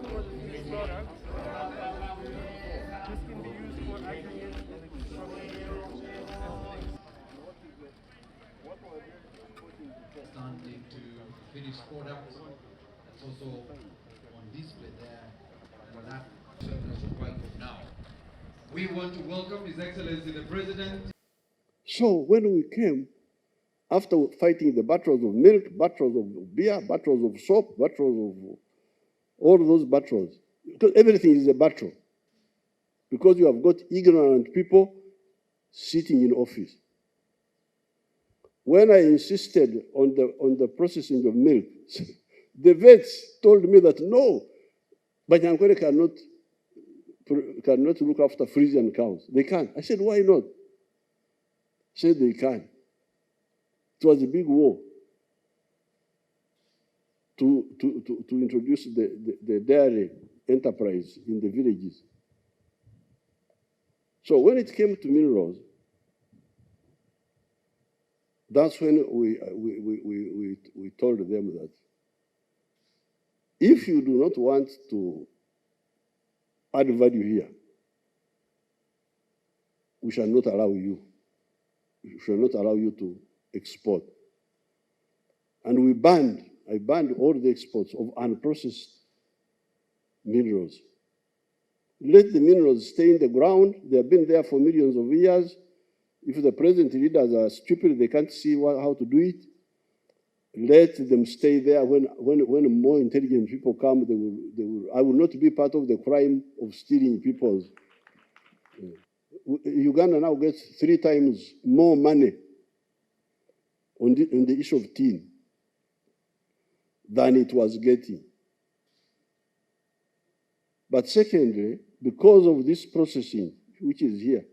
for the finished product. This can be used for aggregates and the construction Standing to finished product that's also on display there and that right now. We want to welcome His Excellency the President. So when we came, after fighting the battles of milk, battles of beer, battles of soap, battles of all those battles, because everything is a battle, because you have got ignorant people sitting in office. When I insisted on the processing of milk, the vets told me that no, Banyankwere cannot look after Frisian cows. They can't. I said, why not? Said they can. It was a big war to introduce the dairy enterprise in the villages. So when it came to minerals, that's when we told them that if you do not want to add value here, we shall not allow you. We shall not allow you to export. And I banned all the exports of unprocessed minerals. Let the minerals stay in the ground. They have been there for millions of years. If the present leaders are stupid, they can't see how to do it. Let them stay there. When more intelligent people come, they will. I will not be part of the crime of stealing people's. Uganda now gets 3 times more money on the issue of tin than it was getting. But secondly, because of this processing, which is here,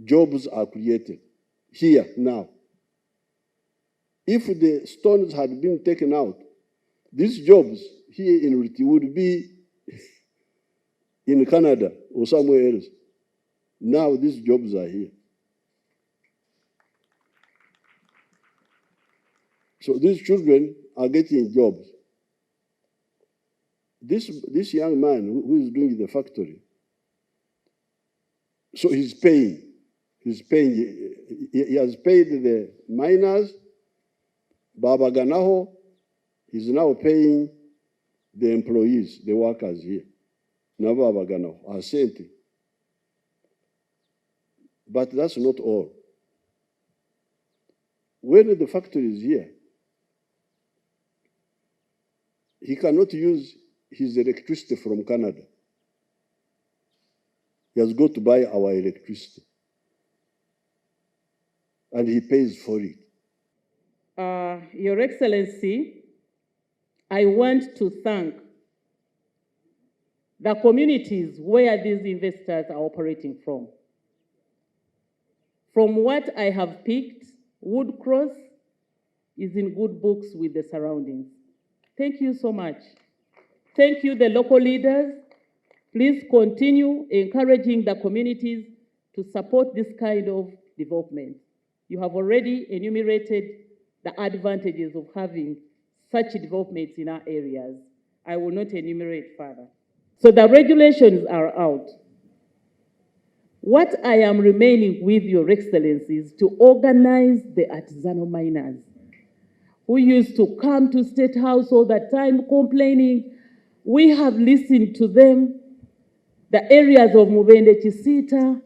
jobs are created here now. If the stones had been taken out, these jobs here in Riti would be in Canada or somewhere else. Now these jobs are here. So these children are getting jobs. This young man who is doing the factory, so he's paying. He has paid the miners, Baba Ganaho, he's now paying the employees, the workers here. Now Baba Ganaho, Asante. But that's not all. When the factory is here, he cannot use his electricity from Canada. He has got to buy our electricity. And he pays for it. Your Excellency, I want to thank the communities where these investors are operating from. From what I have picked, Woodcross is in good books with the surroundings. Thank you so much. Thank you, the local leaders. Please continue encouraging the communities to support this kind of development. You have already enumerated the advantages of having such developments in our areas. I will not enumerate further. So the regulations are out. What I am remaining with, Your Excellency, is to organize the artisanal miners who used to come to State House all the time complaining. We have listened to them. The areas of Mubende Chisita,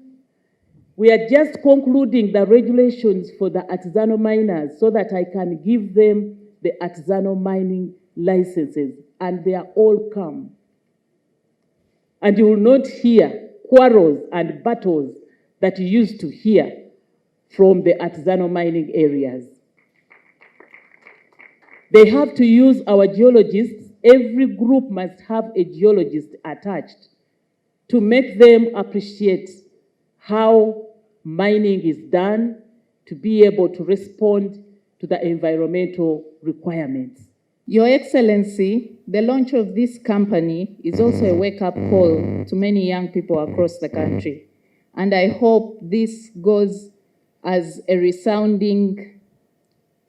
we are just concluding the regulations for the artisanal miners so that I can give them the artisanal mining licenses, and they are all come. And you will not hear quarrels and battles that you used to hear from the artisanal mining areas. They have to use our geologists. Every group must have a geologist attached to make them appreciate how mining is done, to be able to respond to the environmental requirements. Your Excellency, the launch of this company is also a wake-up call to many young people across the country. And I hope this goes as a resounding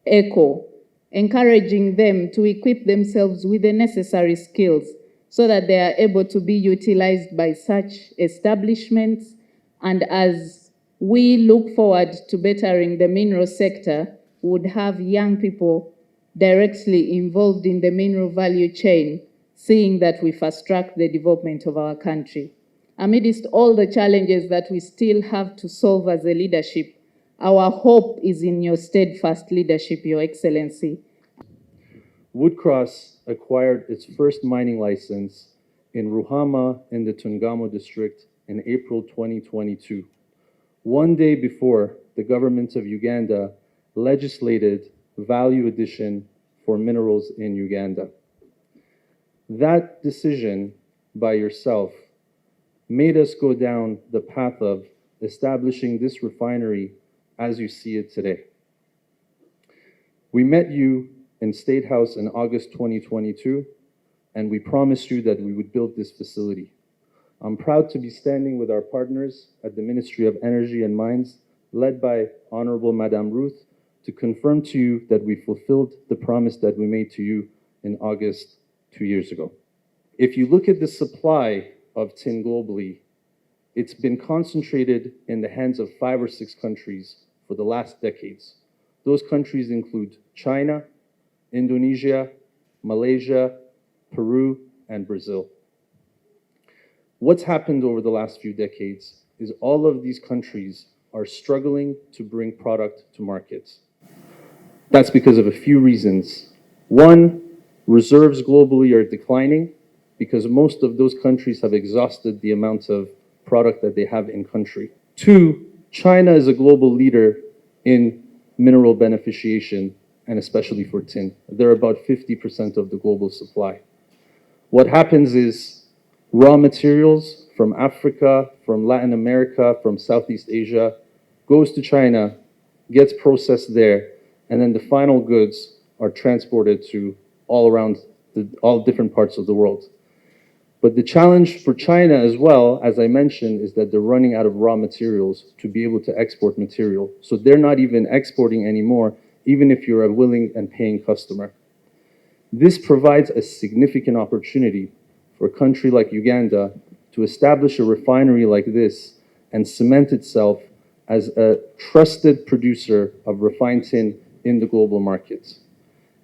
echo encouraging them to equip themselves with the necessary skills so that they are able to be utilized by such establishments. And as we look forward to bettering the mineral sector, we would have young people directly involved in the mineral value chain, seeing that we fast-track the development of our country. Amidst all the challenges that we still have to solve as a leadership, our hope is in your steadfast leadership, Your Excellency. Woodcross acquired its first mining license in Ruhama in the Tungamo district in April 2022, one day before the government of Uganda legislated value addition for minerals in Uganda. That decision by yourself made us go down the path of establishing this refinery as you see it today. We met you in State House in August 2022, and we promised you that we would build this facility. I'm proud to be standing with our partners at the Ministry of Energy and Mines, led by Honorable Madame Ruth, to confirm to you that we fulfilled the promise that we made to you in August 2 years ago. If you look at the supply of tin globally, it's been concentrated in the hands of 5 or 6 countries for the last decades. Those countries include China, Indonesia, Malaysia, Peru, and Brazil. What's happened over the last few decades is all of these countries are struggling to bring product to markets. That's because of a few reasons. One, reserves globally are declining because most of those countries have exhausted the amount of product that they have in country. Two, China is a global leader in mineral beneficiation, and especially for tin. They're about 50% of the global supply. What happens is raw materials from Africa, from Latin America, from Southeast Asia, goes to China, gets processed there, and then the final goods are transported to all around all different parts of the world. But the challenge for China as well, as I mentioned, is that they're running out of raw materials to be able to export material. So they're not even exporting anymore, even if you're a willing and paying customer. This provides a significant opportunity for a country like Uganda to establish a refinery like this and cement itself as a trusted producer of refined tin in the global markets.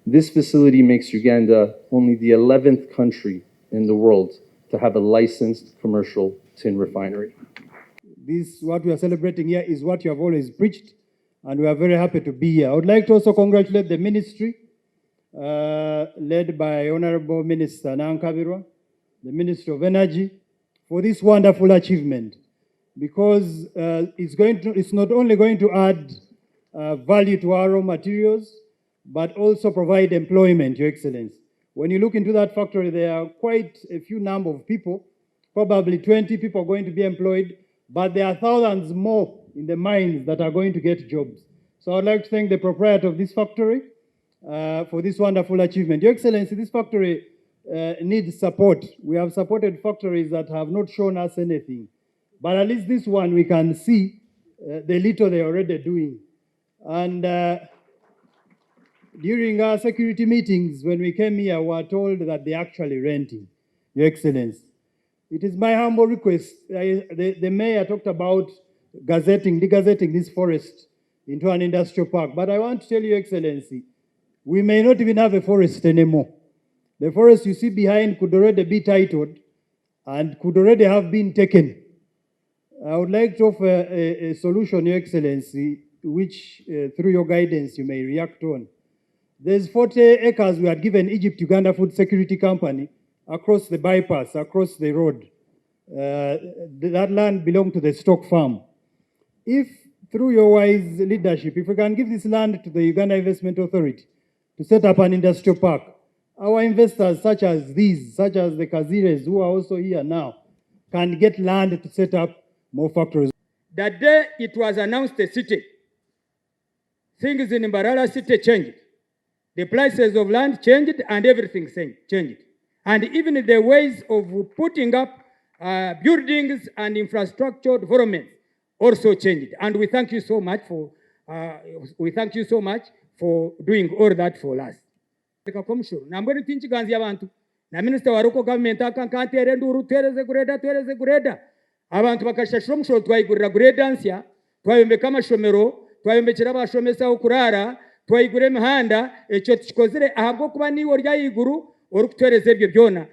This facility makes Uganda only the 11th country in the world to have a licensed commercial tin refinery. This, what we are celebrating here, is what you have always preached, and we are very happy to be here. I would like to also congratulate the ministry, led by Honorable Minister Nankabirwa, the Ministry of Energy, for this wonderful achievement, because it's not only going to add value to our raw materials, but also provide employment, Your Excellency. When you look into that factory, there are quite a few number of people, probably 20 people going to be employed, but there are thousands more in the mines that are going to get jobs. So I'd like to thank the proprietor of this factory for this wonderful achievement. Your Excellency, this factory needs support. We have supported factories that have not shown us anything, but at least this one we can see the little they're already doing. And during our security meetings, when we came here, we were told that they're actually renting, Your Excellency. It is my humble request. The mayor talked about degazetting this forest into an industrial park. But I want to tell you, Your Excellency, we may not even have a forest anymore. The forest you see behind could already be titled and could already have been taken. I would like to offer a solution, Your Excellency, which through your guidance you may react on. There's 40 acres we had given Egypt-Uganda Food Security Company across the bypass, across the road. That land belonged to the stock farm. If, through your wise leadership, if we can give this land to the Uganda Investment Authority to set up an industrial park, our investors such as these, such as the Kazires who are also here now, can get land to set up more factories. The day it was announced the city, things in Mbarara city changed. The prices of land changed and everything changed. And even the ways of putting up buildings and infrastructure development also changed. And we thank you so much for doing all that for us. Nambwe nitinchiganzi abantu na minister wa local government akankantere nduru twereze greda abantu bakashashira mushoro twayigurira gredansya twayombeka amashomero twayombekera abashomesa okurara twayigure imihanda ekyo tukikozere ahabwo kuba niwo ryayiguru orukutwereza ebyo byona